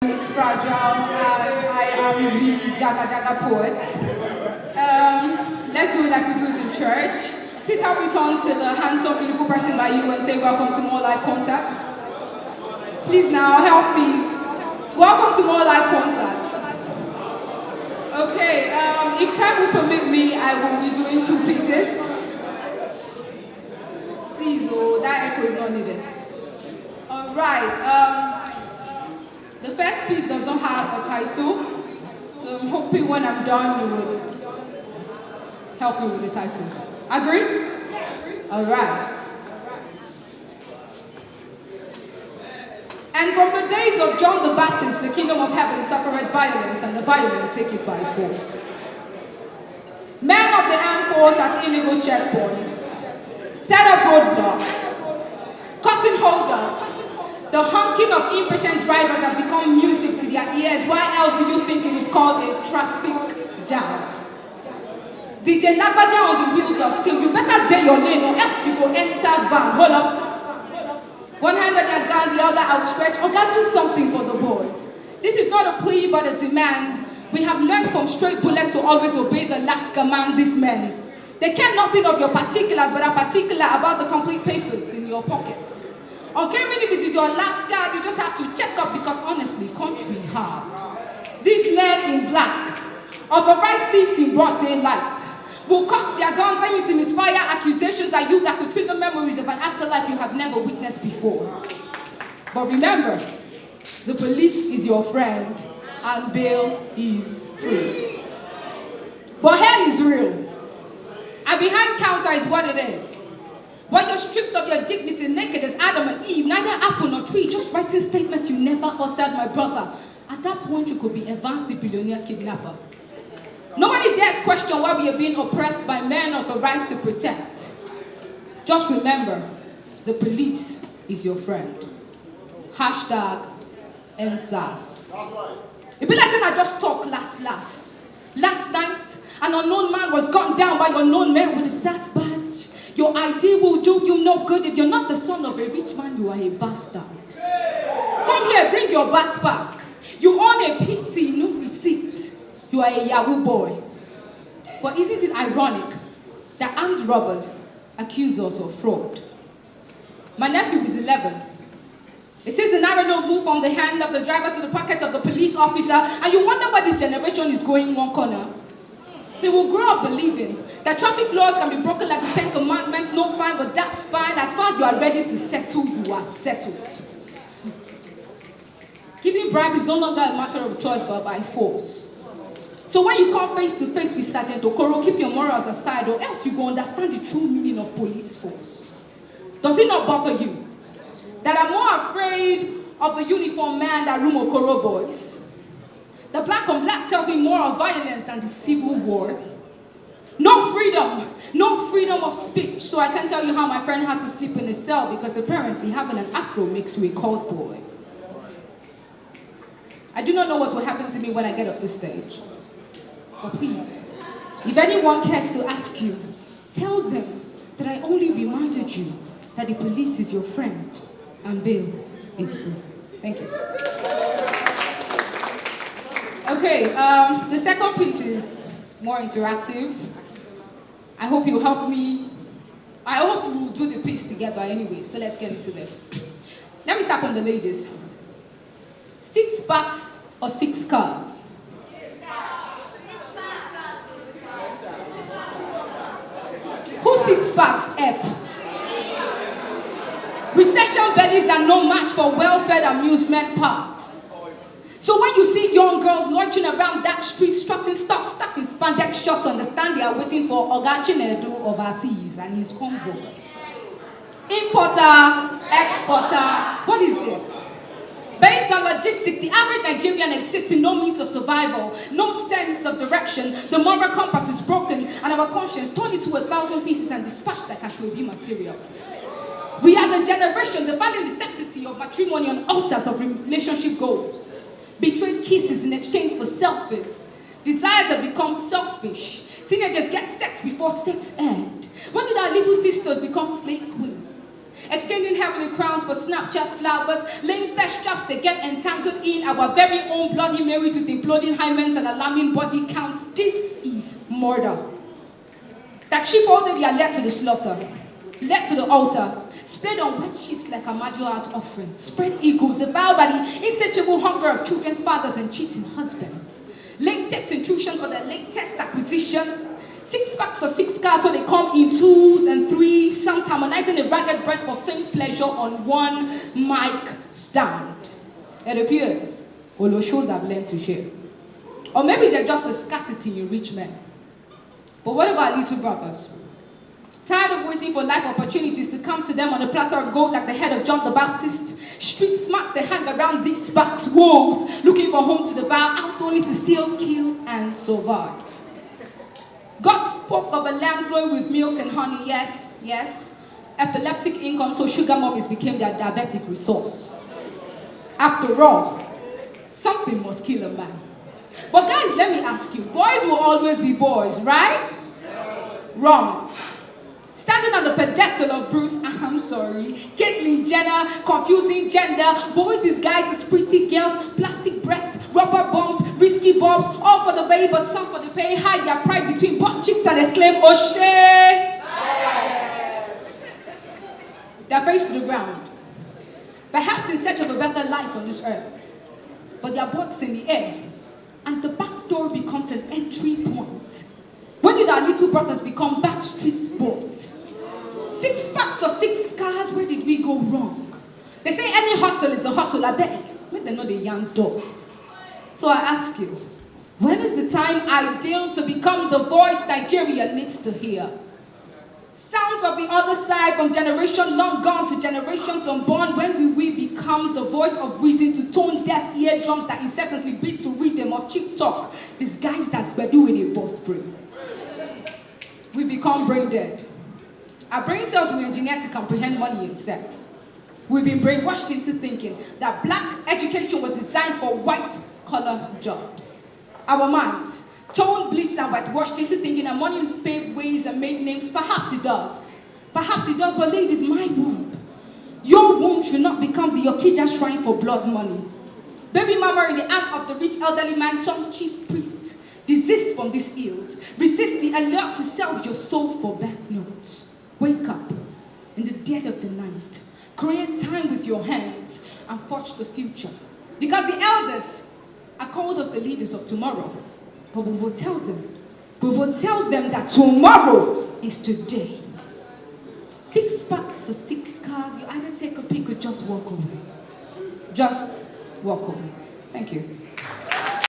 It's fragile. I am the Jaga Jaga poet. Let's do it like we do it in church. Please help me turn to the handsome, beautiful person by you and say welcome to More Live Concert. Please now help me. Welcome to More Live Concert. Okay, if time will permit me, I will be doing 2 pieces. Please, oh, that echo is not needed. All right. The first piece does not have a title, so I'm hoping when I'm done you would help me with the title. Agree? All right. And from the days of John the Baptist, the kingdom of heaven suffered violence, and the violent take it by force. Men of the armed force at illegal checkpoints set up roadblocks, causing holdups. The honking of impatient drivers have become music to their ears. Why else do you think it is called a traffic jam? DJ Lagbaja on the wheels of steel. You better day your name or else you go enter van. Hold up. One hand on your gun, the other outstretched. Oh God, do something for the boys. This is not a plea but a demand. We have learned from straight bullet to always obey the last command. These men, they care nothing of your particulars but are particular about the complete papers in your pocket. Okay, even if it is your last card, you just have to check up because honestly, country hard. These men in black, authorized thieves in broad daylight, will cock their guns aiming to misfire accusations at you that could trigger memories of an afterlife you have never witnessed before. But remember, the police is your friend and bail is free. But hell is real. And behind counter is what it is. When you're stripped of your dignity, naked as Adam and Eve, neither apple nor tree, just writing statements you never uttered, my brother. At that point, you could be advanced billionaire kidnapper. Nobody dares question why we are being oppressed by men authorized to protect. Just remember, the police is your friend. Hashtag NSAS. It be like saying I just talk last night, an unknown man was gunned down by unknown men with a SAS badge. Your ID will do you no good. If you're not the son of a rich man, you are a bastard. Come here, bring your backpack. You own a PC, no receipt. You are a Yahoo boy. But isn't it ironic that armed robbers accuse us of fraud? My nephew is 11. It says the narrow note moved from the hand of the driver to the pocket of the police officer, and you wonder why this generation is going one corner. He will grow up believing that traffic laws can be broken like the 10 Commandments, no fine, but that's fine. As far as you are ready to settle, you are settled. Giving bribe is no longer a matter of choice, but by force. So when you come face to face with Sergeant Okoro, keep your morals aside, or else you go understand the true meaning of police force. Does it not bother you that I'm more afraid of the uniformed man that room Okoro boys? The black on black tells me more of violence than the civil war. No freedom of speech. So I can tell you how my friend had to sleep in a cell because apparently having an afro makes you a cold boy. I do not know what will happen to me when I get off this stage. But please, if anyone cares to ask you, tell them that I only reminded you that the police is your friend and bail is free. Thank you. Okay, the second piece is more interactive. I hope you help me. I hope we will do the piece together anyway, so let's get into this. Let me start from the ladies. 6 packs or 6 cars? Who 6 packs up? Recession bellies are no match for well-fed amusement parks. So when you see young girls loitering around that street, strutting stuff stuck in spandex shorts, understand they are waiting for Oga Chinedu overseas and his convoy. Importer, exporter, what is this? Based on logistics, the average Nigerian exists with no means of survival, no sense of direction. The moral compass is broken and our conscience torn into 1,000 pieces and dispatched like Ashwebi materials. We are the generation defining the sanctity of matrimony on altars of relationship goals. Betrayed kisses in exchange for selfies. Desires have become selfish. Teenagers get sex before sex end. When did our little sisters become slave queens? exchanging heavenly crowns for Snapchat flowers, laying flesh traps they get entangled in, our very own Bloody Mary with imploding hymens and alarming body counts. This is murder. That sheep all day they are led to the slaughter, led to the altar, spread on wet sheets like a Majora's offering, spread eagle, devoured by the insatiable hunger of children's fathers and cheating husbands. Latex intrusion for the latest acquisition. 6 packs or 6 cars, so they come in 2s and 3s, some harmonizing a ragged breath for faint pleasure on one mic stand. It appears although shows have learned to share. Or maybe they're just a scarcity in rich men. But what about little brothers? Tired of waiting for life opportunities to come to them on a platter of gold like the head of John the Baptist, street smart they hang around these sparks wolves, looking for home to devour, out only to steal, kill, and survive. God spoke of a land flowing with milk and honey, yes, yes. Epileptic income, so sugar mummies became their diabetic resource. After all, something must kill a man. But guys, let me ask you, boys will always be boys, right? Wrong. Standing on the pedestal of Bruce, I'm sorry, Caitlyn Jenner, confusing gender, boys disguised as pretty girls, plastic breasts, rubber bumps, risky bobs, all for the baby, but some for the pay, hide their pride between butt cheeks and exclaim, O'Shea! Their face to the ground, perhaps in search of a better life on this earth, but their butts in the air, and the back door becomes an entry point. When did our little brothers become backstreet boys? 6 packs or 6 cars, where did we go wrong? They say any hustle is a hustle, I beg. When they know the young dust. So I ask you, when is the time ideal to become the voice Nigeria needs to hear? Sounds of the other side, from generation long gone to generations unborn. When will we become the voice of reason to tone deaf eardrums that incessantly beat to rhythm of cheap talk, disguised as Bedu with a boss brain? We become brain dead. Our brain cells we engineer to comprehend money and sex. We've been brainwashed into thinking that black education was designed for white-collar jobs. Our minds, toned, bleached, and whitewashed into thinking that money paved ways and made names. Perhaps it does. Perhaps it does, but ladies, my womb. Your womb should not become the Okija shrine for blood money. Baby mama in the arm of the rich elderly man, some chief priest. Desist from these ills. Resist the allure to sell your soul for banknotes. Wake up in the dead of the night. Create time with your hands and forge the future. Because the elders have called us the leaders of tomorrow. But we will tell them that tomorrow is today. 6 packs or 6 cars, you either take a pick or just walk away. Just walk away. Thank you.